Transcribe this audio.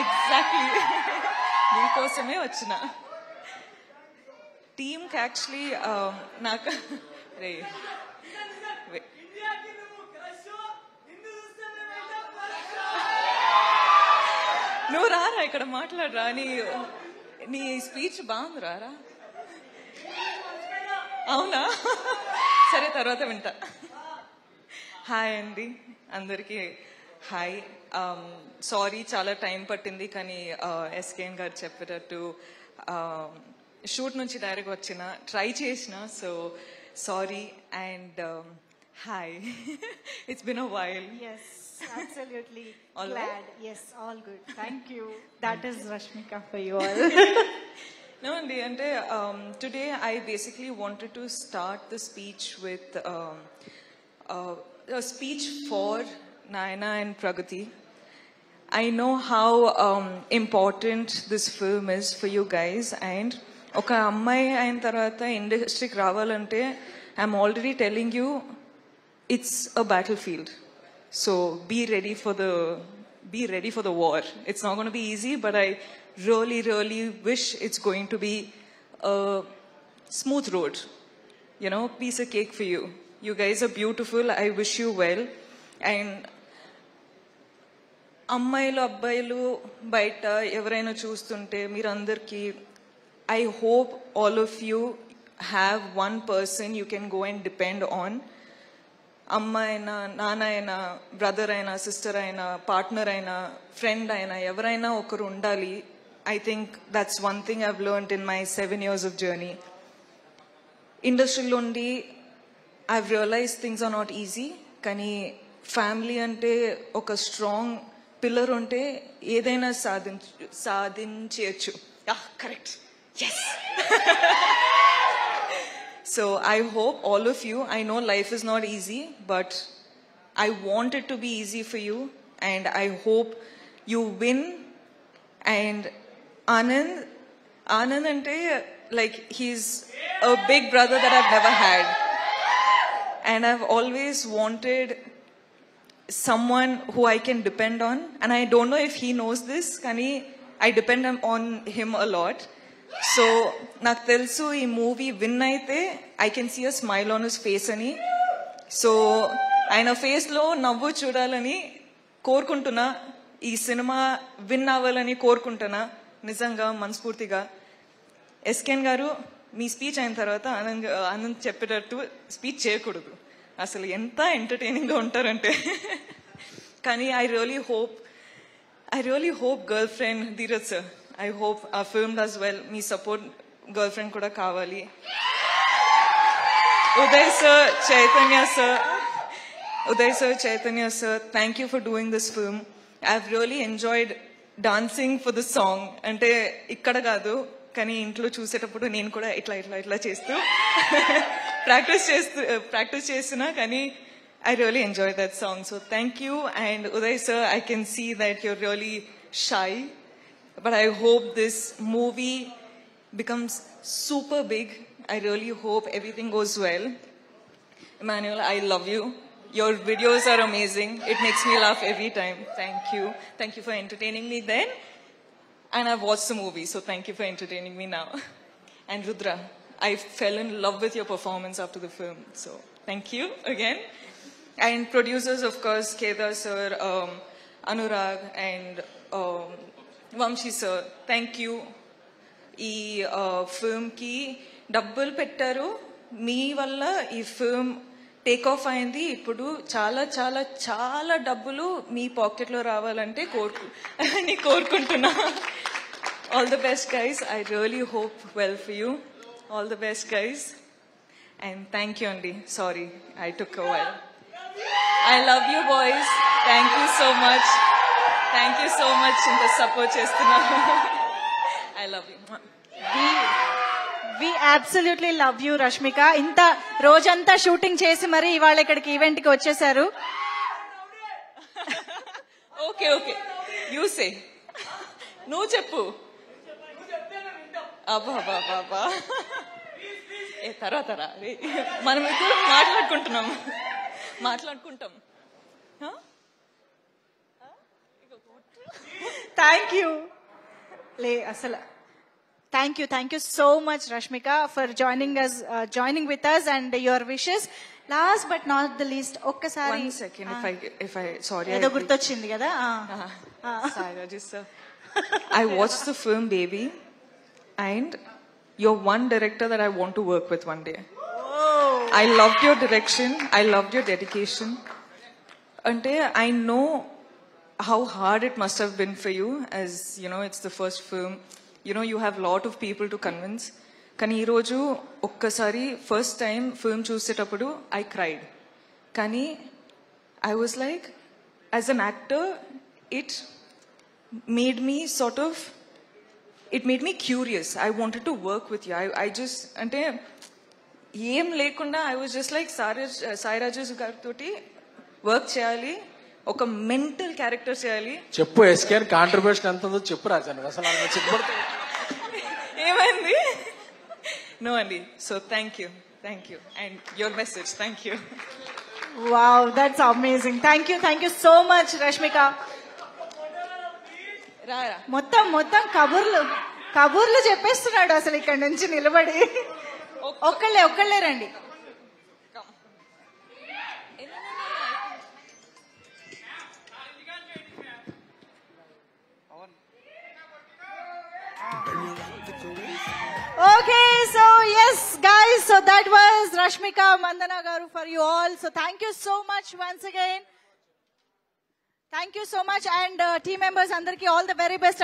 Exactly మీకోసమే వచ్చిన. టీమ్కి యాక్చువల్లీ నాకు రే నువ్వు రారా ఇక్కడ మాట్లాడరా, నీ స్పీచ్ బాగుంది, రారా. అవునా, సరే తర్వాత వింటా. హాయ్ అండి అందరికీ, హాయ్. సారీ చాలా టైం పట్టింది, కానీ ఎస్కేఎన్ గారు చెప్పేటట్టు షూట్ నుంచి డైరెక్ట్ వచ్చిన ట్రై చేసిన, so sorry. And hi, it's been a while. Yes, absolutely. All glad. Right? Yes, all good. Thank you. That is Rashmika for you all. No, Andy, ante today I basically wanted to start the speech with a speech for Nayana and Pragati. I know how important this film is for you guys, and oka ammai ayin tarvata industry ki ravalante I'm already telling you it's a battlefield. So be ready for the war. It's not going to be easy, but I really wish it's going to be a smooth road. You know, piece of cake for you. You guys are beautiful. I wish you well. And అమ్మాయిలు అబ్బాయిలు బయట ఎవరైనా చూస్తుంటే మీరందరికీ I hope all of you have one person you can go and depend on. అమ్మ అయినా, నాన్న అయినా, బ్రదర్ అయినా, సిస్టర్ అయినా, పార్ట్నర్ అయినా, ఫ్రెండ్ అయినా, ఎవరైనా ఒకరు ఉండాలి. I think that's one thing I've learned in my 7 years of journey. ఇండస్ట్రీలో ఉండి I've realized things are not easy, కానీ ఫ్యామిలీ అంటే ఒక స్ట్రాంగ్ పిల్లర్ ఉంటే ఏదైనా సాధించవచ్చు. Correct, yes. So I hope all of you, I know life is not easy, but I want it to be easy for you, and I hope you win. And Anand ante like he's a big brother that I've never had, and I've always wanted someone who I can depend on, and I don't know if he knows this, kani I depend on him a lot. So నాకు తెలుసు ఈ movie win అయితే I can see a smile on his face అని. So ఆయన face లో నవ్వు చూడాలని కోరుకుంటున్నా, ఈ సినిమా విన్ అవ్వాలని కోరుకుంటున్నా నిజంగా మనస్ఫూర్తిగా. ఎస్కేఎన్ గారు మీ స్పీచ్ అయిన తర్వాత ఆనంద్ చెప్పేటట్టు స్పీచ్ చేయకూడదు, అసలు ఎంత ఎంటర్టైనింగ్ గా ఉంటారంటే. కానీ I really hope girl friend Dheeraj sir, I hope our film does well. Me support girlfriend kuda kavali. Uday sir, Chaitanya sir, thank you for doing this film. I've really enjoyed dancing for the song. Ante ikkada kaadu, kani intlo chusetappudu nenu kuda itla chestu practice chesuna, kani I really enjoyed that song. So thank you. And Uday sir, I can see that you're really shy, but I hope this movie becomes super big. I really hope everything goes well. Emmanuel, I love you. Your videos are amazing. It makes me laugh every time. Thank you. Thank you for entertaining me then. And I've watched the movie, so thank you for entertaining me now. And Rudra, I fell in love with your performance after the film. So thank you again. And producers, of course, Kedar sir, Anurag, and Vamshi sir, thank you. ఈ film కి డబ్బులు పెట్టారు, మీ వల్ల ఈ film take off అయింది. ఇప్పుడు చాలా చాలా చాలా డబ్బులు మీ పాకెట్ లో రావాలంటే కోరుకుంటున్నా. All the best guys. I really hope well for you. All the best guys. And thank you అండి. Sorry I took a while. I love you boys. Thank you so much. Thank you so much ఇంత support చేస్తున్నాను. I love you. We absolutely love you, Rashmika. ఇంత రోజంతా shooting చేసి మరి ఇవాళ ఇక్కడికి event కి వచ్చేసారు. ఓకే యూ సే, నువ్వు చెప్పు. అబ్బా ఏ తర్వాత మనం ఇప్పుడు మాట్లాడుకుంటాం. థ్యాంక్ యూ అసలు thank you so much Rashmika for joining with us and your wishes. Last but not the least ఒక్కసారి One second, if I sorry, ఏదో గుర్తొచ్చింది కదా. Saira ji sir, I watched the film Baby, and you're one director that I want to work with one day. I loved your direction. I loved your dedication. Ante I know how hard it must have been for you, as you know, it's the first film. You know, you have lot of people to convince. Kani ee roju okkasari first time film chusetappudu I cried. Kani I was like, as an actor, it made me it made me curious. I wanted to work with you. I just ante ఏం లేకుండా I was just like Sai Raju గారితో work చేయాలి, ఒక mental character చేయాలి. చెప్పు ఎస్కేన్ contribution ఎంత ఉందో చెప్పు రాజాను, అసలు ఏమైంది? నో అండి. So thank you and your message. Thank you. Wow, that's amazing. Thank you so much Rashmika. మొత్తం కబుర్లు చెప్పేస్తున్నాడు అసలు ఇక్కడ నుంచి నిలబడి. ఒక్కళ్ళే రండి. Okay, so yes guys, so that was Rashmika Mandana garu for you all. So thank you so much once again. Thank you so much, and team members andarki all the very best.